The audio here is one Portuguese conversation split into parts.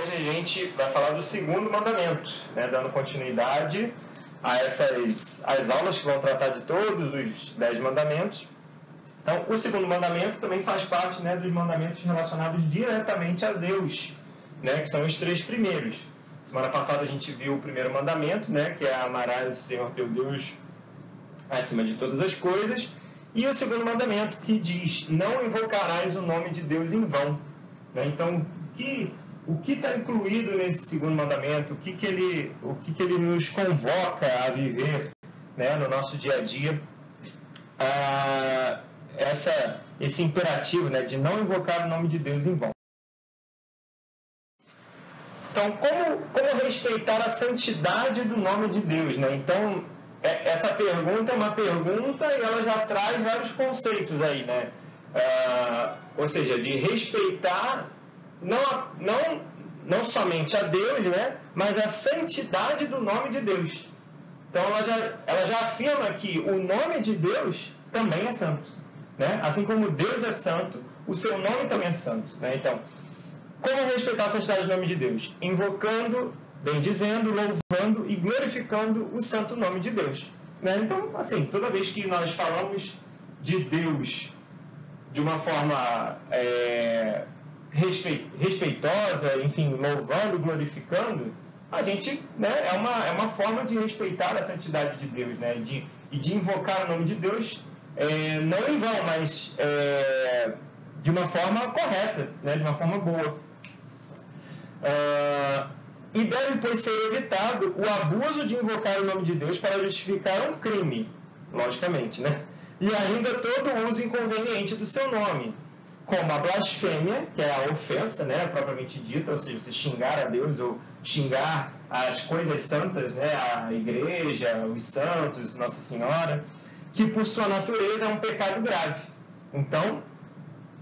hoje a gente vai falar do segundo mandamento, né, dando continuidade a as aulas que vão tratar de todos os 10 mandamentos. Então, o segundo mandamento também faz parte, né, dos mandamentos relacionados diretamente a Deus, né, que são os 3 primeiros. Semana passada a gente viu o primeiro mandamento, né, que é amarás o Senhor teu Deus acima de todas as coisas, e o segundo mandamento que diz, não invocarás o nome de Deus em vão. Né? Então, o que está incluído nesse segundo mandamento, o que ele nos convoca a viver, né, no nosso dia a dia, esse imperativo, né, de não invocar o nome de Deus em vão. Então, como respeitar a santidade do nome de Deus? Né? Então, essa pergunta é uma pergunta e ela já traz vários conceitos aí, né? Ou seja, de respeitar não somente a Deus, né? Mas a santidade do nome de Deus. Então, ela já afirma que o nome de Deus também é santo. Né? Assim como Deus é santo, o seu nome também é santo. Né? Então, como respeitar a santidade do nome de Deus? Invocando, bendizendo, louvando e glorificando o santo nome de Deus. Né? Então, assim, toda vez que nós falamos de Deus de uma forma respeitosa, enfim, louvando, glorificando, a gente, né, é uma forma de respeitar a santidade de Deus, né? E de invocar o nome de Deus, não em vão, mas de uma forma correta, né? De uma forma boa. E deve, pois, ser evitado o abuso de invocar o nome de Deus para justificar um crime, logicamente, né? E ainda todo o uso inconveniente do seu nome, como a blasfêmia, que é a ofensa, né, propriamente dita, ou seja, você xingar a Deus ou xingar as coisas santas, né, a igreja, os santos, Nossa Senhora, que por sua natureza é um pecado grave. Então,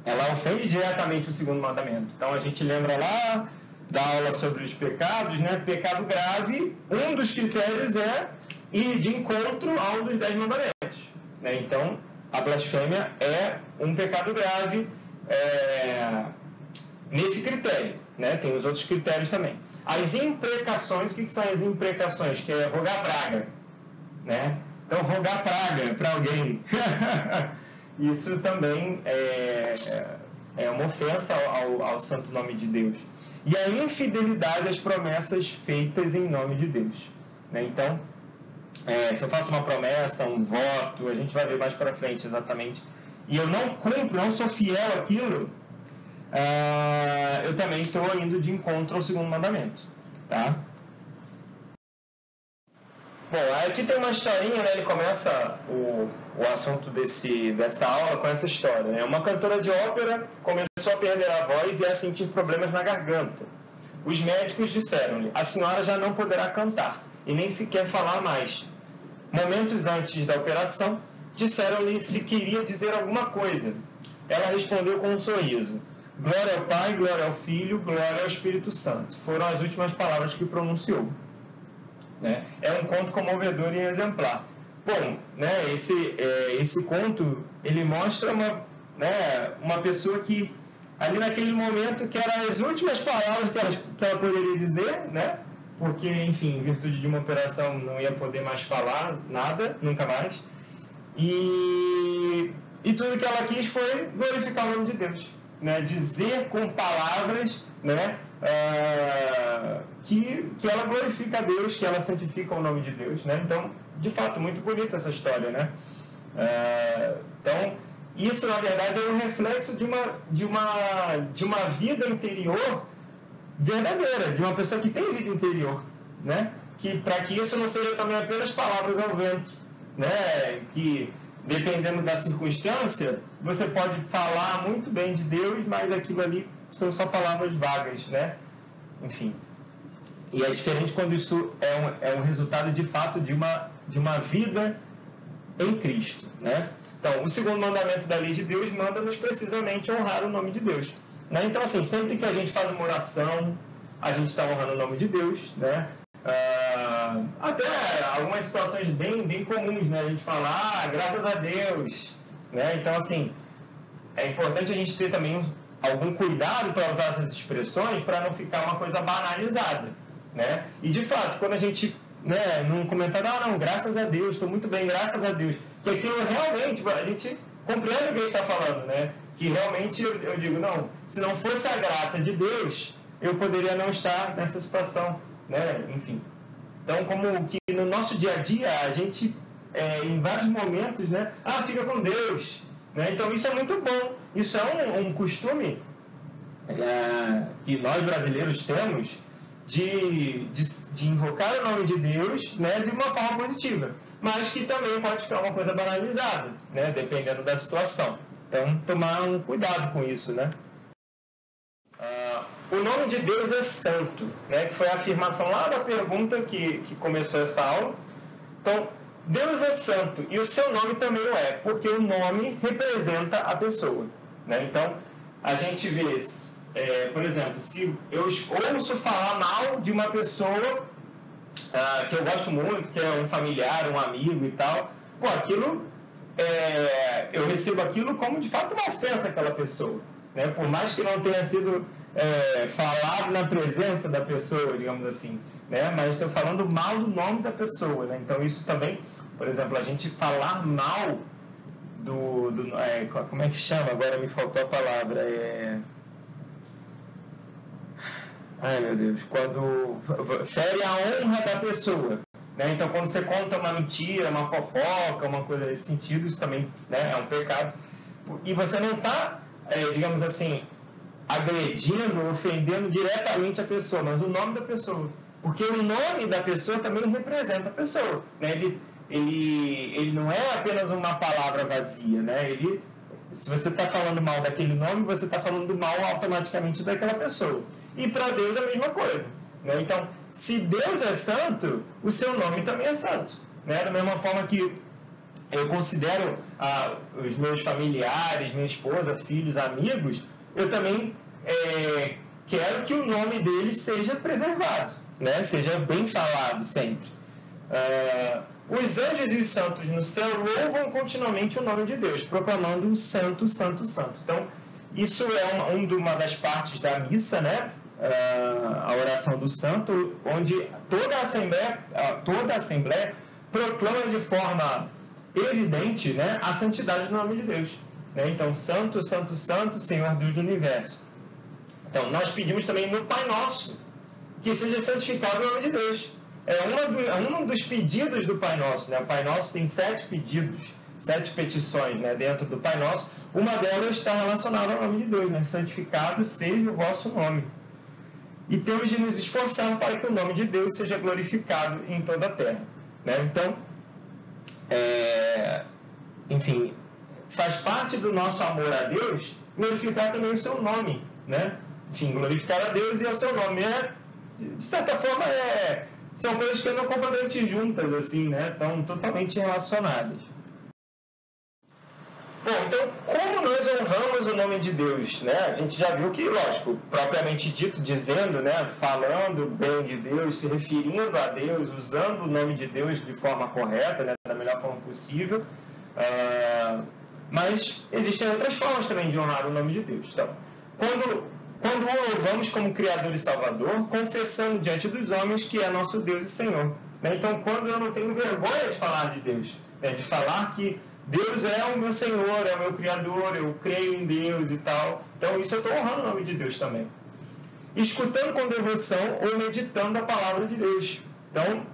ela ofende diretamente o segundo mandamento. Então, a gente lembra lá da aula sobre os pecados, né? Pecado grave, um dos critérios é ir de encontro a um dos 10 mandamentos. Né? Então, a blasfêmia é um pecado grave nesse critério. Né? Tem os outros critérios também. As imprecações, o que são as imprecações? Que é rogar praga. Né? Então, rogar praga para alguém. Isso também é uma ofensa ao santo nome de Deus. E a infidelidade às promessas feitas em nome de Deus. Né? Então, se eu faço uma promessa, um voto, a gente vai ver mais para frente exatamente, e eu não cumpro, não sou fiel àquilo, eu também estou indo de encontro ao segundo mandamento. Tá? Bom, aqui tem uma historinha, né? Ele começa o assunto dessa aula com essa história. Né? Uma cantora de ópera começou a perder a voz e a sentir problemas na garganta. Os médicos disseram-lhe, a senhora já não poderá cantar e nem sequer falar mais. Momentos antes da operação, disseram-lhe se queria dizer alguma coisa. Ela respondeu com um sorriso, glória ao Pai, glória ao Filho, glória ao Espírito Santo. Foram as últimas palavras que pronunciou. Né? É um conto comovedor e exemplar. Bom, né, esse conto, ele mostra uma pessoa que, ali naquele momento, que eram as últimas palavras que ela poderia dizer, né? Porque, enfim, em virtude de uma operação, não ia poder mais falar nada, nunca mais. E tudo que ela quis foi glorificar o nome de Deus. Né? Dizer com palavras, né? Que ela glorifica a Deus, que ela santifica o nome de Deus, né? Então, de fato, muito bonita essa história, né? Então, isso na verdade é um reflexo de uma vida interior verdadeira, de uma pessoa que tem vida interior, né? Que para que isso não seja também apenas palavras ao vento, né? Que dependendo da circunstância, você pode falar muito bem de Deus, mas aquilo ali são só palavras vagas, né? Enfim. E é diferente quando isso é um resultado, de fato, de uma vida em Cristo, né? Então, o segundo mandamento da lei de Deus manda-nos precisamente honrar o nome de Deus. Né? Então, assim, sempre que a gente faz uma oração, a gente está honrando o nome de Deus, né? Até algumas situações bem comuns, né? A gente fala, graças a Deus, né? Então, assim, é importante a gente ter também algum cuidado para usar essas expressões para não ficar uma coisa banalizada, né? E de fato, quando a gente, né, num comentário, não, graças a Deus, estou muito bem, graças a Deus, que aquilo realmente, a gente compreende o que ele está falando, né? Que realmente eu digo, não, se não fosse a graça de Deus, eu poderia não estar nessa situação, né? Enfim. Então, como que no nosso dia a dia, a gente, em vários momentos, né? Fica com Deus, né? Então, isso é muito bom. Isso é um costume que nós brasileiros temos de invocar o nome de Deus, né? De uma forma positiva. Mas que também pode ficar uma coisa banalizada, né? Dependendo da situação. Então, tomar um cuidado com isso, né? O nome de Deus é santo, né? Que foi a afirmação lá da pergunta que começou essa aula. Então, Deus é santo e o seu nome também o é, porque o nome representa a pessoa, né? Então, a gente vê, por exemplo, se eu ouço falar mal de uma pessoa que eu gosto muito, que é um familiar, um amigo e tal, aquilo, eu recebo aquilo como de fato uma ofensa àquela pessoa, né? Por mais que não tenha sido falado na presença da pessoa, digamos assim, né? Mas estou falando mal do nome da pessoa, né? Então isso também, por exemplo, a gente falar mal como é que chama? Agora me faltou a palavra. Ai meu Deus, quando fere a honra da pessoa, né? Então quando você conta uma mentira, uma fofoca, uma coisa nesse sentido, isso também, né, é um pecado. E você não está, digamos assim, agredindo, ofendendo diretamente a pessoa, mas o nome da pessoa. Porque o nome da pessoa também representa a pessoa, né? Ele não é apenas uma palavra vazia, né? Se você está falando mal daquele nome, você está falando mal automaticamente daquela pessoa. E para Deus é a mesma coisa, né? Então, se Deus é santo, o seu nome também é santo, né? Da mesma forma que eu considero os meus familiares, minha esposa, filhos, amigos, eu também quero que o nome deles seja preservado, né? Seja bem falado sempre. Os anjos e os santos no céu louvam continuamente o nome de Deus, proclamando o santo, santo, santo. Então, isso é uma das partes da missa, né? A oração do santo, onde toda a assembleia proclama de forma evidente, né, a santidade do nome de Deus, né? Então, santo, santo, santo, Senhor Deus do Universo. Então, nós pedimos também no Pai Nosso que seja santificado o nome de Deus. Um dos pedidos do Pai Nosso, né? O Pai Nosso tem 7 pedidos, 7 petições, né, dentro do Pai Nosso. Uma delas está relacionada ao nome de Deus, né? Santificado seja o vosso nome. E temos de nos esforçar para que o nome de Deus seja glorificado em toda a terra, né? Então, enfim, faz parte do nosso amor a Deus glorificar também o seu nome, né? Enfim, glorificar a Deus e ao seu nome. De certa forma, são coisas que andam completamente juntas, assim, né? Estão totalmente relacionadas. Bom, então, como nós honramos o nome de Deus, né? A gente já viu que, lógico, propriamente dito, dizendo, né? Falando bem de Deus, se referindo a Deus, usando o nome de Deus de forma correta, né? Da melhor forma possível. Mas existem outras formas também de honrar o nome de Deus. Então, quando o louvamos como Criador e Salvador, confessando diante dos homens que é nosso Deus e Senhor, né? Então, quando eu não tenho vergonha de falar de Deus, né? De falar que Deus é o meu Senhor, é o meu Criador, eu creio em Deus e tal. Então, isso eu estou honrando o nome de Deus também. Escutando com devoção ou meditando a palavra de Deus. Então,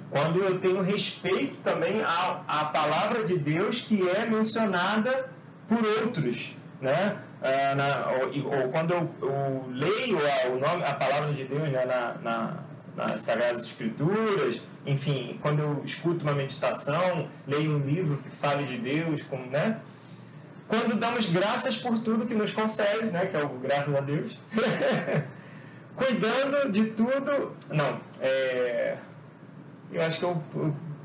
quando eu tenho respeito também à palavra de Deus que é mencionada por outros, né? Ou quando eu leio a palavra de Deus, né? nas Sagradas Escrituras, enfim, quando eu escuto uma meditação, leio um livro que fale de Deus, né? Quando damos graças por tudo que nos concede, né? Que é o graças a Deus, cuidando de tudo, eu acho que eu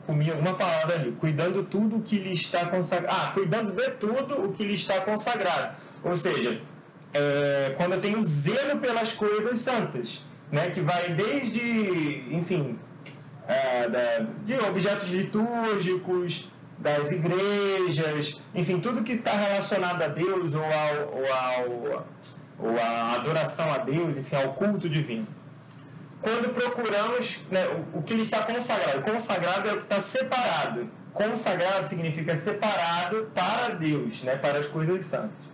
comi alguma palavra ali, cuidando tudo o que lhe está consagrado, cuidando de tudo o que lhe está consagrado, ou seja, quando eu tenho zelo pelas coisas santas, né, que vai desde, enfim, de objetos litúrgicos, das igrejas, enfim, tudo que está relacionado a Deus ou à adoração a Deus, enfim, ao culto divino. Quando procuramos, né, o que ele está consagrado. Consagrado é o que está separado. Consagrado significa separado para Deus, né, para as coisas santas.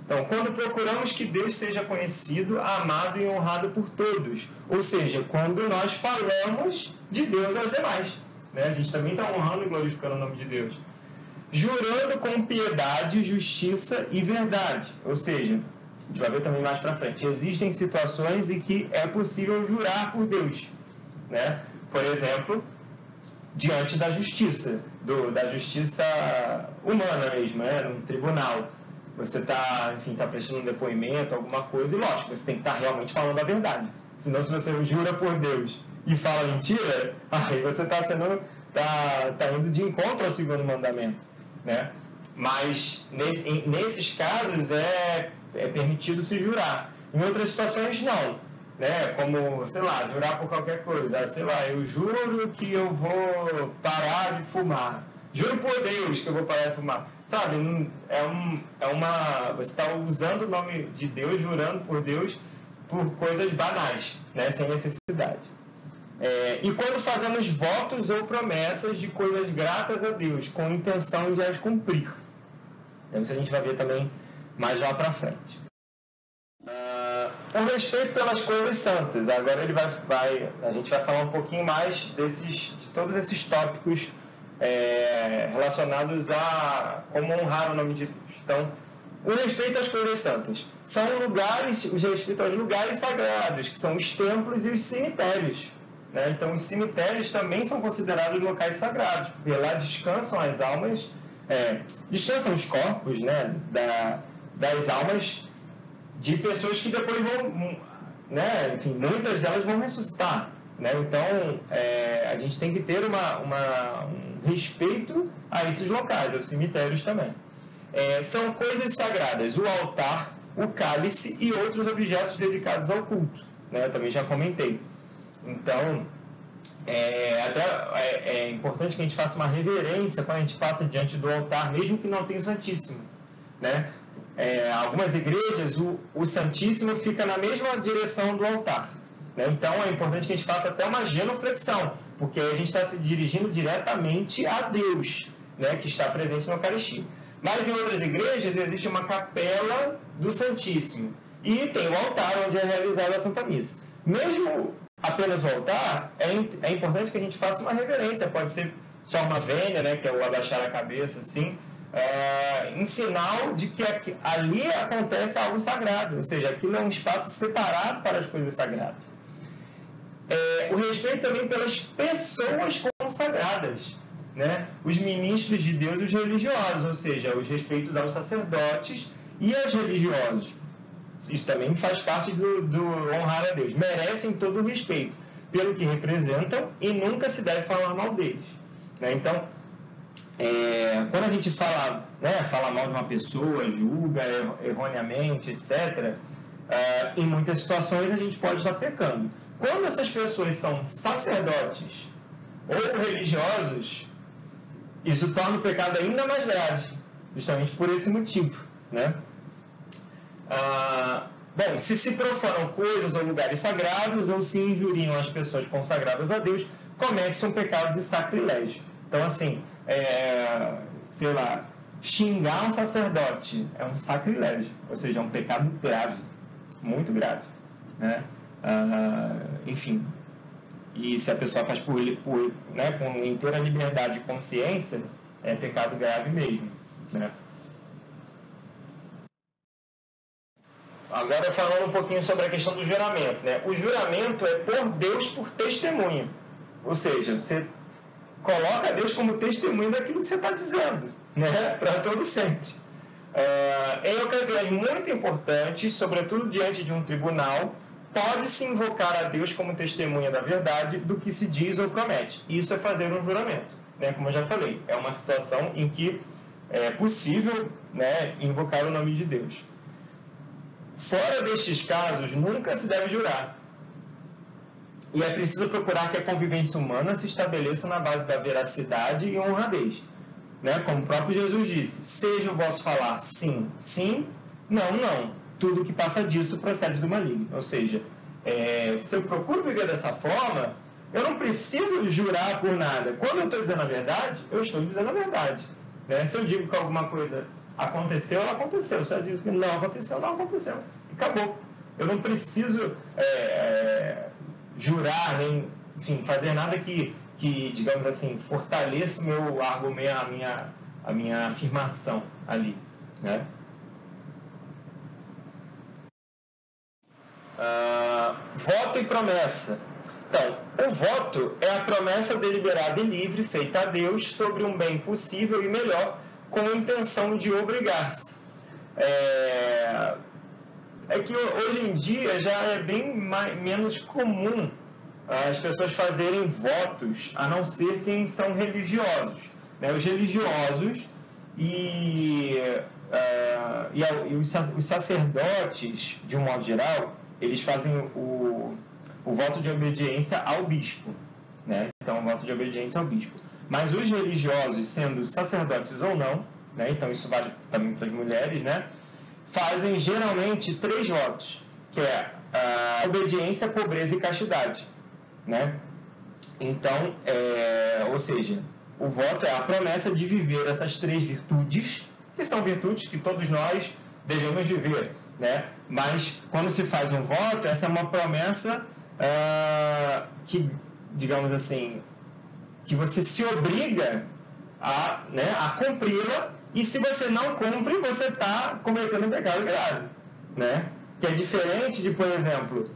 Então, quando procuramos que Deus seja conhecido, amado e honrado por todos. Ou seja, quando nós falamos de Deus aos demais. Né? A gente também está honrando e glorificando o nome de Deus. Jurando com piedade, justiça e verdade. Ou seja, a gente vai ver também mais para frente. Existem situações em que é possível jurar por Deus. Né? Por exemplo, diante da justiça, da justiça humana mesmo, né? Num tribunal. Você está, enfim, está prestando um depoimento, alguma coisa, e lógico, você tem que estar realmente falando a verdade. Senão, se você jura por Deus e fala mentira, aí você está indo de encontro ao segundo mandamento. Né? Mas, nesses casos, é permitido se jurar. Em outras situações, não. Né? Como, sei lá, jurar por qualquer coisa. Sei lá, eu juro que eu vou parar de fumar. Juro por Deus que eu vou parar de fumar. Sabe, você está usando o nome de Deus, jurando por Deus, por coisas banais, né? Sem necessidade. E quando fazemos votos ou promessas de coisas gratas a Deus, com intenção de as cumprir. Então isso a gente vai ver também mais lá para frente. O respeito pelas coisas santas. Agora a gente vai falar um pouquinho mais de todos esses tópicos relacionados a como honrar o nome de Deus. Então, o respeito às coisas santas são lugares, o respeito aos lugares sagrados, que são os templos e os cemitérios. Né? Então, os cemitérios também são considerados locais sagrados, porque lá descansam as almas, descansam os corpos, né, das almas de pessoas que depois vão, né, enfim, muitas delas vão ressuscitar. Né? Então, a gente tem que ter um respeito a esses locais, aos cemitérios também. São coisas sagradas, o altar, o cálice e outros objetos dedicados ao culto. Né? Eu também já comentei. Então, é importante que a gente faça uma reverência quando a gente passa diante do altar, mesmo que não tenha o Santíssimo. Né? Algumas igrejas, o Santíssimo fica na mesma direção do altar. Então, é importante que a gente faça até uma genuflexão, porque a gente está se dirigindo diretamente a Deus, né, que está presente na Eucaristia. Mas em outras igrejas existe uma capela do Santíssimo e tem o altar onde é realizada a Santa Missa. Mesmo apenas o altar, é importante que a gente faça uma reverência, pode ser só uma vênia, né, que é o abaixar a cabeça, assim, em sinal de que ali acontece algo sagrado, ou seja, aquilo é um espaço separado para as coisas sagradas. O respeito também pelas pessoas consagradas, né? Os ministros de Deus e os religiosos, ou seja, os respeitos aos sacerdotes e aos religiosos. Isso também faz parte do honrar a Deus. Merecem todo o respeito pelo que representam e nunca se deve falar mal deles. Né? Então, quando a gente fala mal de uma pessoa, julga erroneamente, etc., em muitas situações a gente pode estar pecando. Quando essas pessoas são sacerdotes ou religiosos, isso torna o pecado ainda mais grave, justamente por esse motivo. Né? Bom, se profanam coisas ou lugares sagrados ou se injuriam as pessoas consagradas a Deus, comete-se um pecado de sacrilégio. Então, assim, sei lá, xingar um sacerdote é um sacrilégio, ou seja, é um pecado grave, muito grave. Né? Enfim, e se a pessoa faz com inteira liberdade de consciência, é pecado grave mesmo. Né? Agora falando um pouquinho sobre a questão do juramento. Né? O juramento é por Deus por testemunho, ou seja, você coloca Deus como testemunho daquilo que você está dizendo, né? Para todo sempre. Em ocasiões muito importantes, sobretudo diante de um tribunal, pode-se invocar a Deus como testemunha da verdade do que se diz ou promete. Isso é fazer um juramento, né? Como eu já falei, é uma situação em que é possível, né, invocar o nome de Deus. Fora destes casos, nunca se deve jurar. E é preciso procurar que a convivência humana se estabeleça na base da veracidade e honradez. né? Como o próprio Jesus disse, seja o vosso falar sim, sim, não, não. Tudo que passa disso procede do maligno. Ou seja, se eu procuro viver dessa forma, eu não preciso jurar por nada. Quando eu estou dizendo a verdade, eu estou dizendo a verdade. Né? Se eu digo que alguma coisa aconteceu, ela aconteceu. Se eu digo que não aconteceu, não aconteceu. E acabou. Eu não preciso jurar, nem, enfim, fazer nada que, digamos assim, fortaleça o meu argumento, a minha afirmação ali. Né? Voto e promessa. Então, o voto é a promessa deliberada e livre feita a Deus sobre um bem possível e melhor, com a intenção de obrigar-se. É que hoje em dia já é bem menos comum as pessoas fazerem votos, a não ser quem são religiosos. Né? Os religiosos e os sacerdotes, de um modo geral, eles fazem o voto de obediência ao bispo. Né? Então, o voto de obediência ao bispo. Mas os religiosos, sendo sacerdotes ou não, né? Então isso vale também para as mulheres, né? Fazem geralmente 3 votos, que é a obediência, pobreza e castidade. Né? Então, ou seja, o voto é a promessa de viver essas 3 virtudes, que são virtudes que todos nós devemos viver. Né? Mas, quando se faz um voto, essa é uma promessa que, digamos assim, que você se obriga a cumpri-la, e se você não cumpre, você está cometendo um pecado grave. Né? Que é diferente de, por exemplo,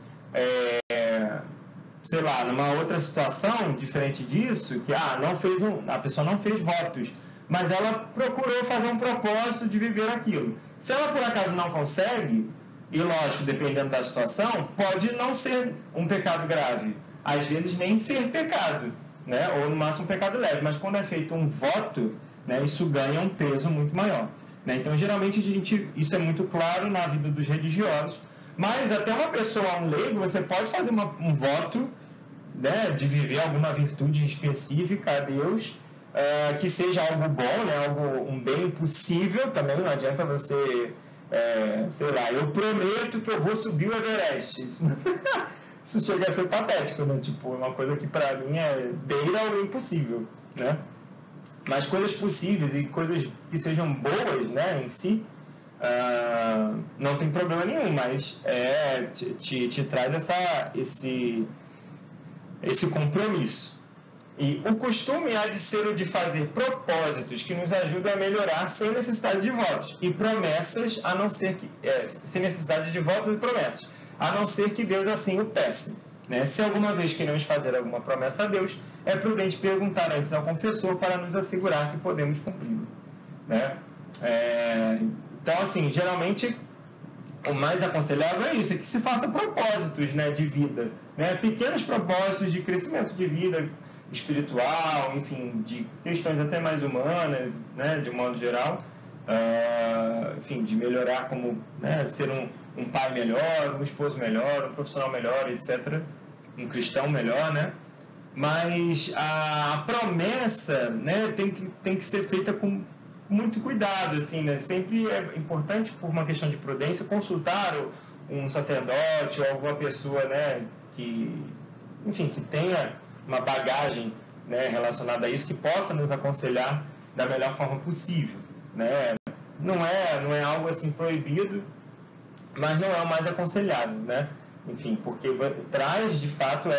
sei lá, numa outra situação diferente disso, que a pessoa não fez votos, mas ela procurou fazer um propósito de viver aquilo. Se ela por acaso não consegue, e lógico, dependendo da situação, pode não ser um pecado grave, às vezes nem ser pecado, né? Ou no máximo um pecado leve, mas quando é feito um voto, né, isso ganha um peso muito maior. Né? Então, geralmente, isso é muito claro na vida dos religiosos, mas até uma pessoa, um leigo, você pode fazer um voto, né, de viver alguma virtude específica a Deus, que seja algo bom, né, um bem possível também. Não adianta você, sei lá, eu prometo que eu vou subir o Everest. Isso chega a ser patético, né? Tipo, uma coisa que para mim beira o impossível, né? Mas coisas possíveis e coisas que sejam boas, né, em si, não tem problema nenhum, mas te traz esse compromisso. E o costume há de ser o de fazer propósitos que nos ajudam a melhorar sem necessidade de votos e promessas, a não ser que sem necessidade de votos e promessas, a não ser que Deus assim o peça. Né? Se alguma vez queremos fazer alguma promessa a Deus, é prudente perguntar antes ao confessor para nos assegurar que podemos cumpri-lo. Né? Então, assim, geralmente o mais aconselhável é isso, é que se faça propósitos, né, de vida, né? Pequenos propósitos de crescimento de vida espiritual, enfim, de questões até mais humanas, né, de um modo geral, enfim, de melhorar como, né, ser um pai melhor, um esposo melhor, um profissional melhor, etc., um cristão melhor, né? Mas a promessa, né, tem que ser feita com muito cuidado, assim, né? Sempre é importante, por uma questão de prudência, consultar um sacerdote ou alguma pessoa, né, que tenha uma bagagem, né, relacionada a isso, que possa nos aconselhar da melhor forma possível, né? Não é algo assim proibido, mas não é o mais aconselhável, né? Enfim, porque traz de fato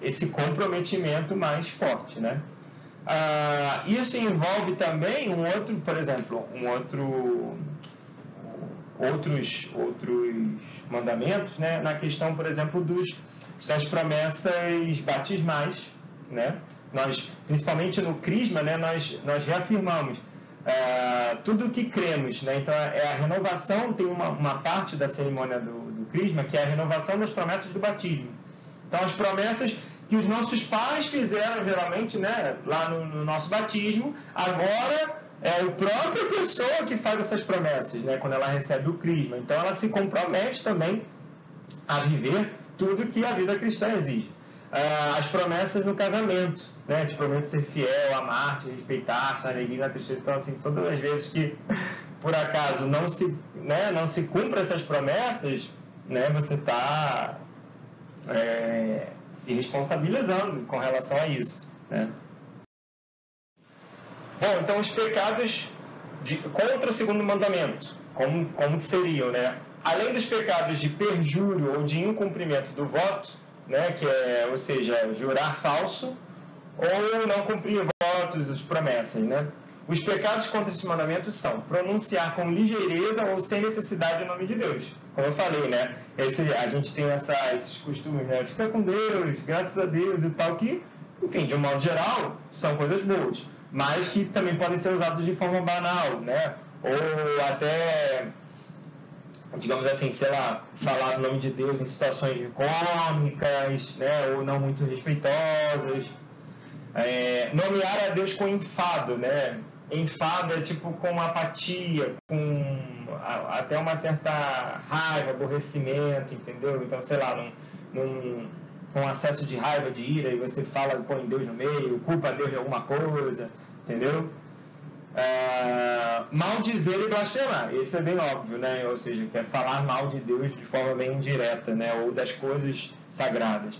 esse comprometimento mais forte, né? Isso envolve também outros mandamentos, né? Na questão, por exemplo, das promessas batismais, né? Nós, principalmente no Crisma, né, nós reafirmamos tudo o que cremos, né? Então, a renovação, tem uma parte da cerimônia do Crisma, que é a renovação das promessas do batismo. Então, as promessas que os nossos pais fizeram, geralmente, né, lá no nosso batismo, agora é a própria pessoa que faz essas promessas, né, quando ela recebe o Crisma. Então, ela se compromete também a viver tudo que a vida cristã exige. as promessas no casamento, né? Te prometo ser fiel, amar-te, respeitar-te, na alegria e na tristeza. Então, assim, todas as vezes que, por acaso, não se cumpra essas promessas, né? Você está se responsabilizando com relação a isso, né? Bom, então os pecados contra o segundo mandamento, como que seriam, né? Além dos pecados de perjúrio ou de incumprimento do voto, né, ou seja, jurar falso ou não cumprir votos, as promessas, né? Os pecados contra esse mandamento são pronunciar com ligeireza ou sem necessidade o nome de Deus. Como eu falei, né? A gente tem esses costumes, né? Fica com Deus, graças a Deus e tal, que, enfim, de um modo geral, são coisas boas, mas que também podem ser usados de forma banal, né? Ou até, digamos assim, sei lá, falar o nome de Deus em situações cômicas, né? Ou não muito respeitosas. Nomear a Deus com enfado, né? Enfado é tipo com apatia, com até uma certa raiva, aborrecimento, entendeu? Então, sei lá, num acesso de raiva, de ira, e você fala, põe Deus no meio, culpa Deus de alguma coisa, entendeu? Maldizer e blasfemar, esse é bem óbvio, né? Ou seja, que é falar mal de Deus de forma bem indireta, né? Ou das coisas sagradas.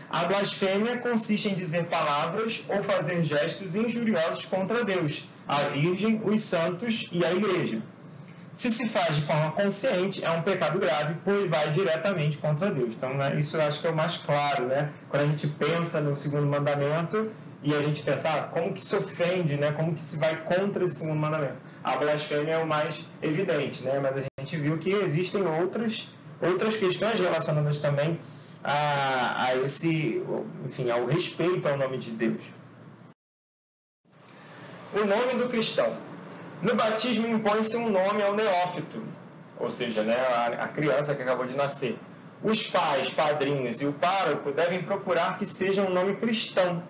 A blasfêmia consiste em dizer palavras ou fazer gestos injuriosos contra Deus, a Virgem, os santos e a Igreja. Se se faz de forma consciente, é um pecado grave, pois vai diretamente contra Deus. Então, né, isso eu acho que é o mais claro, né? Quando a gente pensa no segundo mandamento e a gente pensa, como que se ofende, né? Como que se vai contra esse segundo mandamento? A blasfêmia é o mais evidente, né? Mas a gente viu que existem outras questões relacionadas também a esse, enfim, ao respeito ao nome de Deus. O nome do cristão. No batismo impõe-se um nome ao neófito, ou seja, né, a criança que acabou de nascer. Os pais, padrinhos e o pároco devem procurar que seja um nome cristão,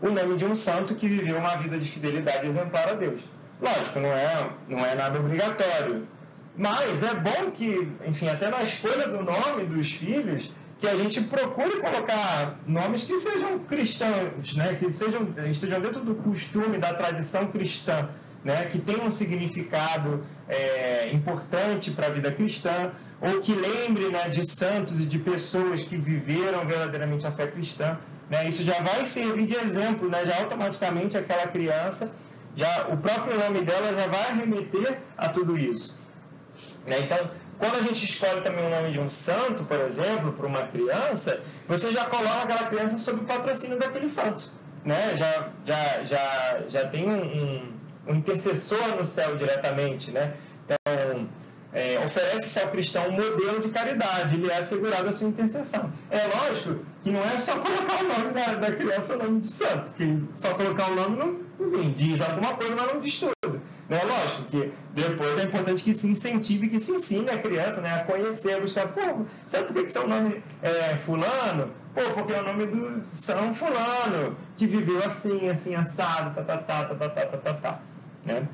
o nome de um santo que viveu uma vida de fidelidade exemplar a Deus. Lógico, não é nada obrigatório, mas é bom que, enfim, até na escolha do nome dos filhos, que a gente procure colocar nomes que sejam cristãos, né? Que estejam dentro do costume, da tradição cristã, né? Que tenham um significado importante para a vida cristã, ou que lembre, né, de santos e de pessoas que viveram verdadeiramente a fé cristã, né? Isso já vai servir de exemplo, né? Já automaticamente aquela criança, o próprio nome dela já vai remeter a tudo isso, né? Então, quando a gente escolhe também o nome de um santo, por exemplo, para uma criança, você já coloca aquela criança sob o patrocínio daquele santo, né? Já tem um intercessor no céu diretamente, né? Então, oferece-se ao cristão um modelo de caridade, ele é assegurado a sua intercessão. É lógico que não é só colocar o nome da criança no nome de santo, que só colocar o nome não diz alguma coisa, mas não diz tudo. Né? Lógico que depois é importante que se incentive, que se ensine a criança, né, a conhecer, a buscar, sabe por que seu nome é fulano? Porque é o nome do São Fulano, que viveu assim, assado, né?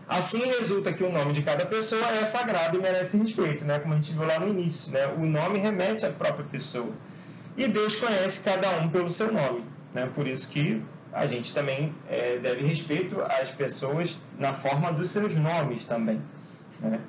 Assim resulta que o nome de cada pessoa é sagrado e merece respeito, né? Como a gente viu lá no início, né? O nome remete à própria pessoa. E Deus conhece cada um pelo seu nome, né? Por isso que a gente também deve respeito às pessoas na forma dos seus nomes também, né?